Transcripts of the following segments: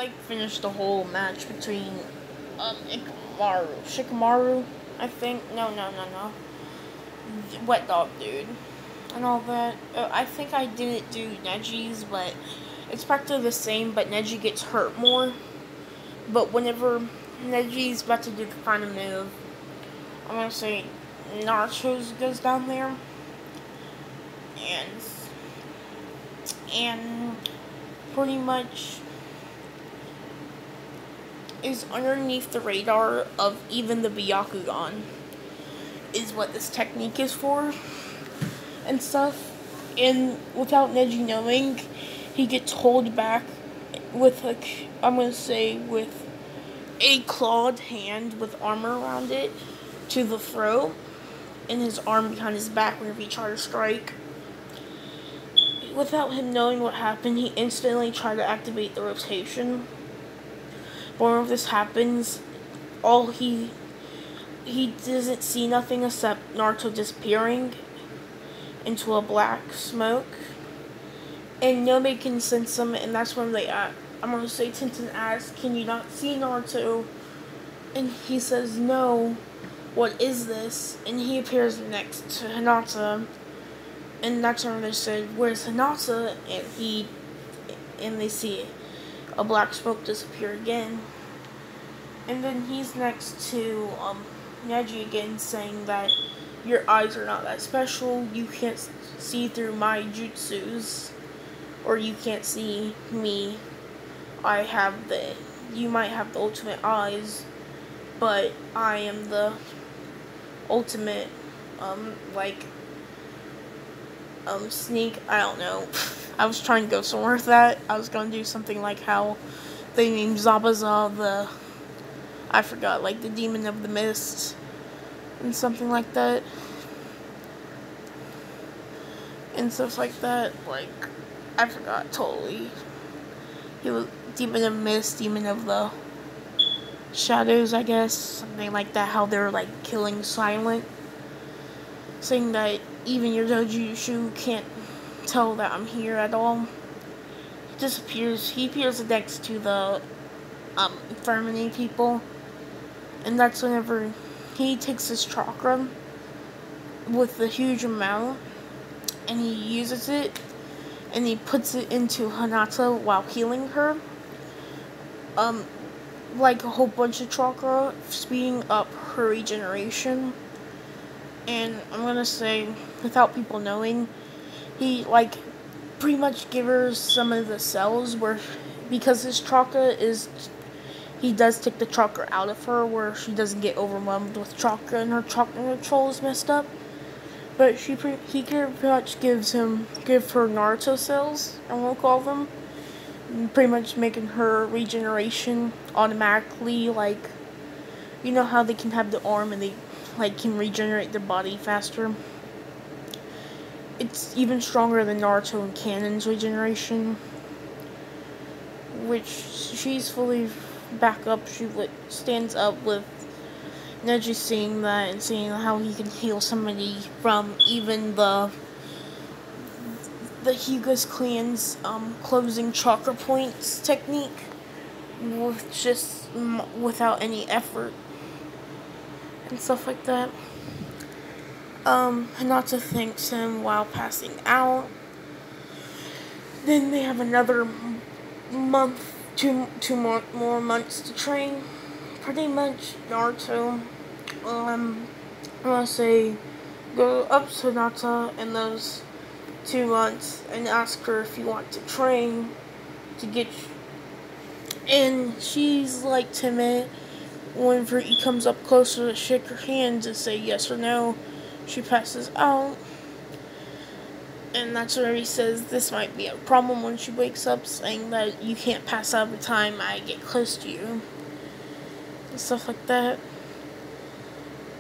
like finished the whole match between Shikamaru, I think. No. Wet Dog Dude and all that. I think I didn't do Neji's, but it's practically the same, but Neji gets hurt more. But whenever Neji's about to do the final move, I'm gonna say Naruto goes down there, and pretty much is underneath the radar of even the Byakugan, is what this technique is for and stuff. And without Neji knowing, he gets hold back with with a clawed hand with armor around it to the throat, and his arm behind his back whenever he tried to strike. Without him knowing what happened, he instantly tried to activate the rotation. But whenever this happens, he doesn't see nothing except Naruto disappearing into a black smoke, and nobody can sense him. And that's when I'm gonna say Tenten asks, "Can you not see Naruto?" And he says, "No. What is this?" And he appears next to Hinata, and that's when they said, "Where's Hinata?" And they see a black smoke disappear again. And then he's next to Neji again, saying that your eyes are not that special. You can't see through my jutsus, or you can't see me. You might have the ultimate eyes, but I am the ultimate, sneak. I don't know. I was trying to go somewhere with that. I was going to do something like how they named Zabuza I forgot, like the Demon of the Mist, and something like that. And stuff like that. Like, I forgot totally. He was Demon of Mist, Demon of the Shadows, I guess. Something like that, how they're like killing silent. Saying that even your Dojutsu can't tell that I'm here at all. He disappears. He appears next to the infirmity people. And that's whenever he takes his chakra with a huge amount, and he uses it, and he puts it into Hinata while healing her. Like a whole bunch of chakra, speeding up her regeneration. And I'm gonna say, without people knowing, he pretty much gives her some of the cells because his chakra is. He does take the chakra out of her where she doesn't get overwhelmed with chakra and her chakra control is messed up. But he pretty much give her Naruto cells, and we'll call them, pretty much making her regeneration automatically, like, you know how they can have the arm and they can regenerate their body faster. It's even stronger than Naruto and Kanon's regeneration, which she's fully back up. She stands up with Neji seeing that and seeing how he can heal somebody from even the Hyuga's clan's closing chakra points technique without any effort and stuff like that. Hinata thanks him while passing out. Then they have another month, two more months to train. Pretty much Naruto, I'm gonna say, go up to Hinata in those 2 months and ask her if you want to train to get you. And she's like timid. Whenever he comes up closer to shake her hand to say yes or no, she passes out. And that's where he says this might be a problem when she wakes up, saying that you can't pass out every time I get close to you. And stuff like that.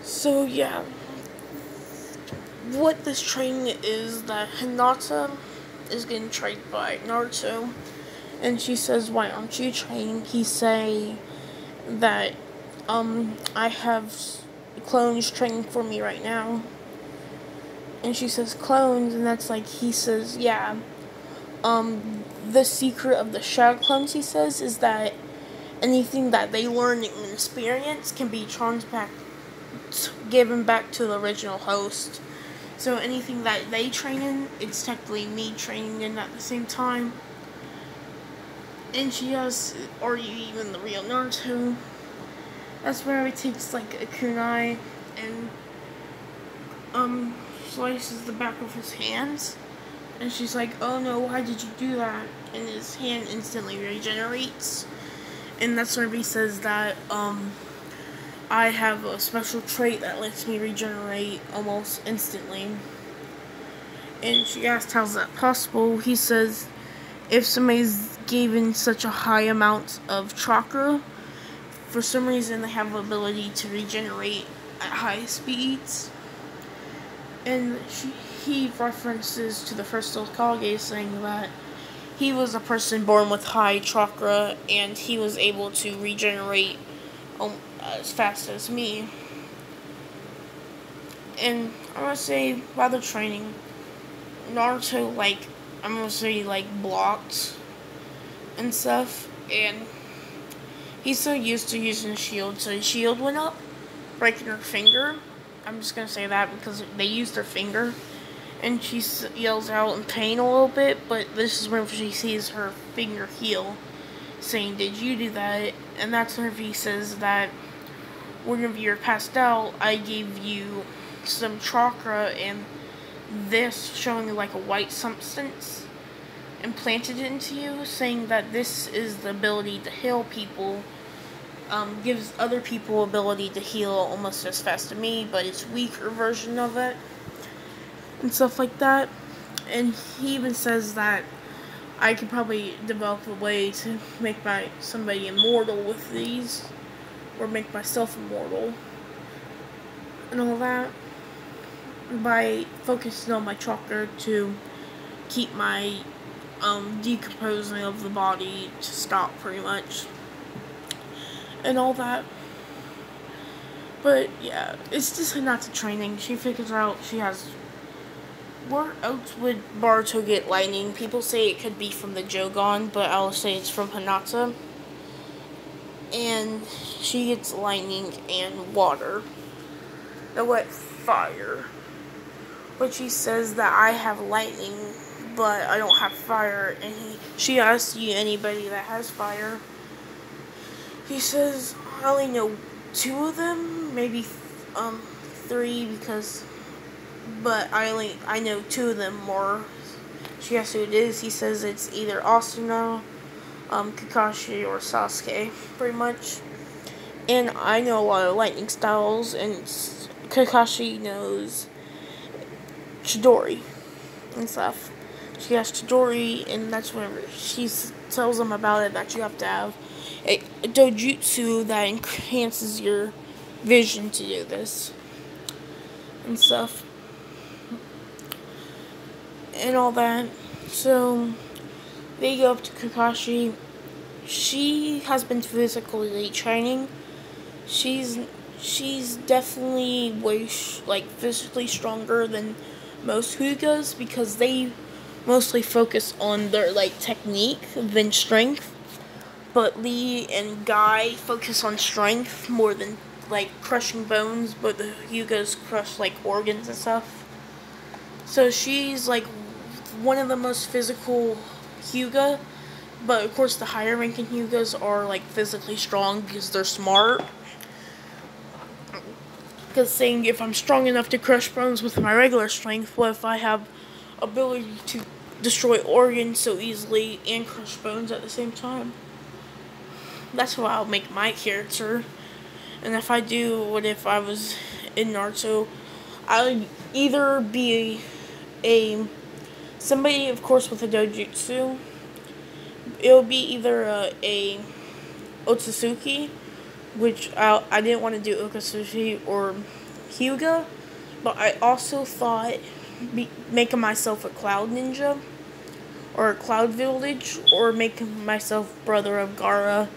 So yeah. What this training is that Hinata is getting trained by Naruto. And she says, "Why aren't you training?" He say that I have clones training for me right now. And she says, "Clones?" And that's like, he says, "Yeah, the secret of the shadow clones, he says, is that anything that they learn and experience can be given back to the original host. So anything that they train in, it's technically me training in at the same time. And she has, or even the real Naruto. That's where he takes like a kunai and slices the back of his hands. And she's like, oh no, why did you do that? And his hand instantly regenerates. And that's where he says that I have a special trait that lets me regenerate almost instantly. And she asks, how's that possible? He says, if somebody's given such a high amount of chakra, for some reason they have the ability to regenerate at high speeds. And he references to the first Hokage, saying that he was a person born with high chakra and he was able to regenerate as fast as me. And I'm gonna say, while they're training, Naruto, blocked and stuff, and he's so used to using a shield, so his shield went up, breaking her finger. I'm just gonna say that because they used her finger, and she yells out in pain a little bit, but this is when she sees her finger heal, saying, did you do that? And that's when he says that whenever you're passed out, I gave you some chakra and this, showing like a white substance, implanted into you, saying that this is the ability to heal people. Gives other people ability to heal almost as fast as me, but it's weaker version of it and stuff like that. And he even says that I could probably develop a way to make somebody immortal with these, or make myself immortal and all that, by focusing on my chakra to keep my decomposing of the body to stop, pretty much, and all that. But yeah, it's just not the training. She figures out she has. Where else would Boruto get lightning? People say it could be from the Jogan, but I'll say it's from Hinata. And she gets lightning and water. The wet fire. But she says that I have lightning, but I don't have fire. And she asks you anybody that has fire. He says, I only know 2 of them, maybe 3, but I know 2 of them more. She asks who it is. He says it's either Asuna, Kakashi, or Sasuke, pretty much. And I know a lot of lightning styles, and Kakashi knows Chidori and stuff. She asks Chidori, and that's whenever she tells him about it, that you have to have a dojutsu that enhances your vision to do this and stuff and all that. So they go up to Kakashi. She has been physically training. She's definitely way physically stronger than most Hyugas, because they mostly focus on their technique than strength. But Lee and Guy focus on strength more than crushing bones, but the Hyugas crush organs and stuff. So she's one of the most physical Hyuga, but of course the higher ranking Hyugas are physically strong because they're smart. Because saying, if I'm strong enough to crush bones with my regular strength, what if I have ability to destroy organs so easily and crush bones at the same time? That's what I'll make my character. And if I do, what if I was in Naruto, I'll either be somebody, of course, with a dojutsu. It'll be either a Otsutsuki, which I didn't want to do Otsutsuki or Hyuga, but I also thought making myself a Cloud Ninja or a Cloud Village, or making myself brother of Gaara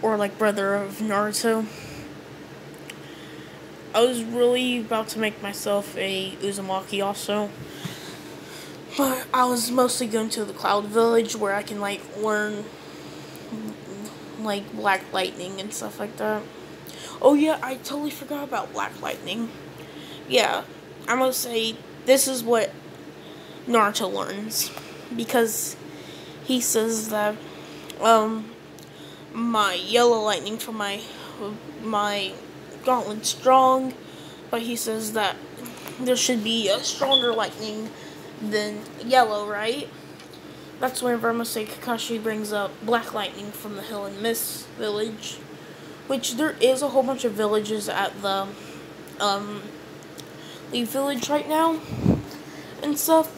or brother of Naruto. I was really about to make myself a Uzumaki also, But I was mostly going to the Cloud Village where I can like learn like Black Lightning and stuff like that. Oh yeah, I totally forgot about Black Lightning. Yeah, I'm gonna say this is what Naruto learns, because he says that my yellow lightning from my gauntlet strong, but he says that there should be a stronger lightning than yellow, right? That's whenever I'm gonna say Kakashi brings up Black Lightning from the Hill and Mist village, which there is a whole bunch of villages at the Leaf Village right now and stuff.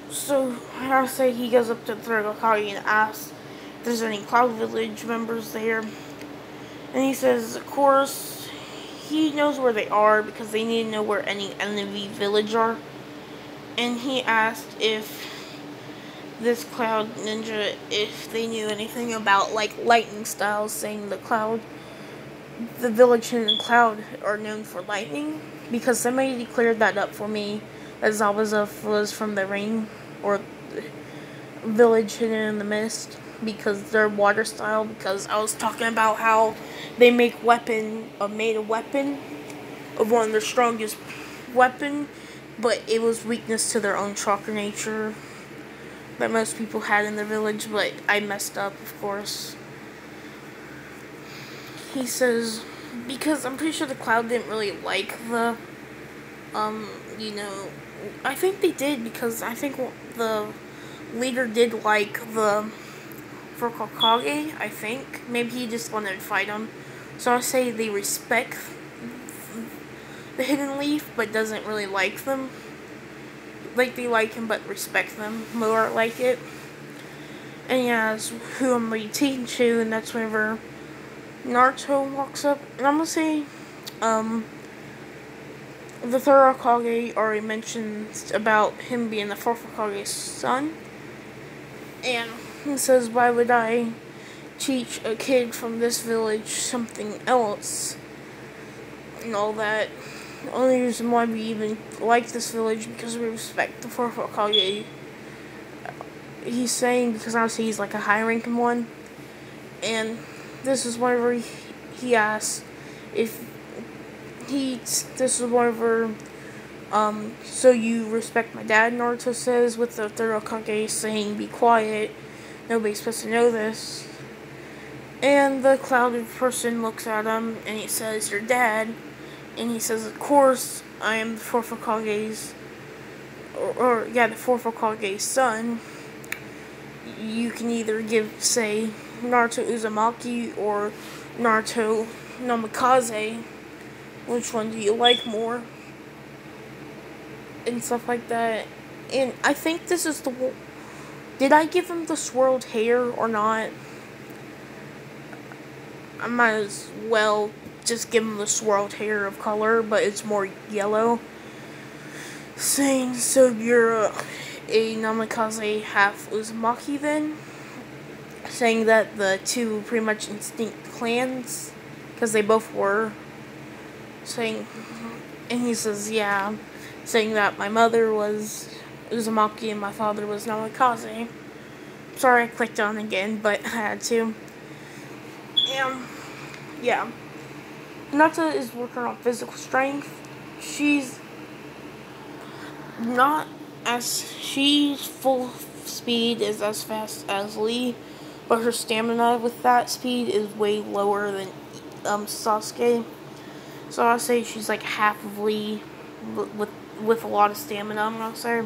So I say he goes up to the third Hokage and asks if there's any Cloud Village members there, and he says, of course, he knows where they are because they need to know where any enemy village are. And he asked if this Cloud Ninja, if they knew anything about like lightning styles, saying the village and Cloud are known for lightning, because somebody cleared that up for me, that Zabuza was from the rain, or village hidden in the mist, because they're water style, because I was talking about how they made a weapon of one of their strongest weapon, but it was weakness to their own chakra nature that most people had in their village, but I messed up, of course. He says, because I'm pretty sure the Cloud didn't really like the, I think they did, because I think the leader did like the fourth Hokage, I think. Maybe he just wanted to fight him. So I say they respect the Hidden Leaf, but doesn't really like them. Like, they like him, but respect them more, like it. And yeah, that's who I'm reading to, and that's whenever Naruto walks up. And I'm gonna say, the third Hokage already mentioned about him being the fourth Hokage's son. And he says, why would I teach a kid from this village something else? And all that. The only reason why we even like this village because we respect the fourth Hokage. He's saying, because obviously he's like a high-ranking one. And this is whenever he asks if this is whenever, so you respect my dad, Naruto says, with the third Hokage saying, be quiet, nobody's supposed to know this. And the clouded person looks at him, and he says, your dad, and he says, of course, I am the fourth Hokage's, the fourth Hokage's son. You can either say, Naruto Uzumaki, or Naruto Namikaze. Which one do you like more? And stuff like that. And I think this is did I give him the swirled hair or not? I might as well just give him the swirled hair of color, but it's more yellow. Saying, so you're a Namikaze half Uzumaki then? Saying that the two pretty much instinct clans, because they both were. Saying, and he says, yeah, saying that my mother was Uzumaki and my father was Namikaze. Sorry I clicked on again, but I had to. And, yeah. Hinata is working on physical strength. She's full speed is as fast as Lee, but her stamina with that speed is way lower than Sasuke. So I'll say she's like half of Lee with a lot of stamina, I'm gonna say.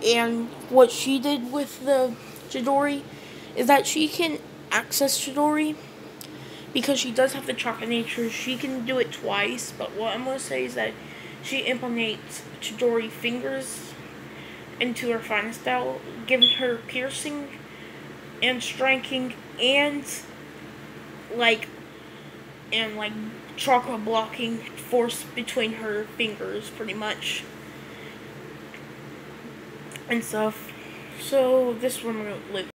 And what she did with the Chidori is that she can access Chidori, because she does have the chakra nature. She can do it twice, but what I'm gonna say is that she implements Chidori fingers into her final style, giving her piercing and striking and chakra blocking force between her fingers, pretty much, and stuff. So this one I'm gonna live.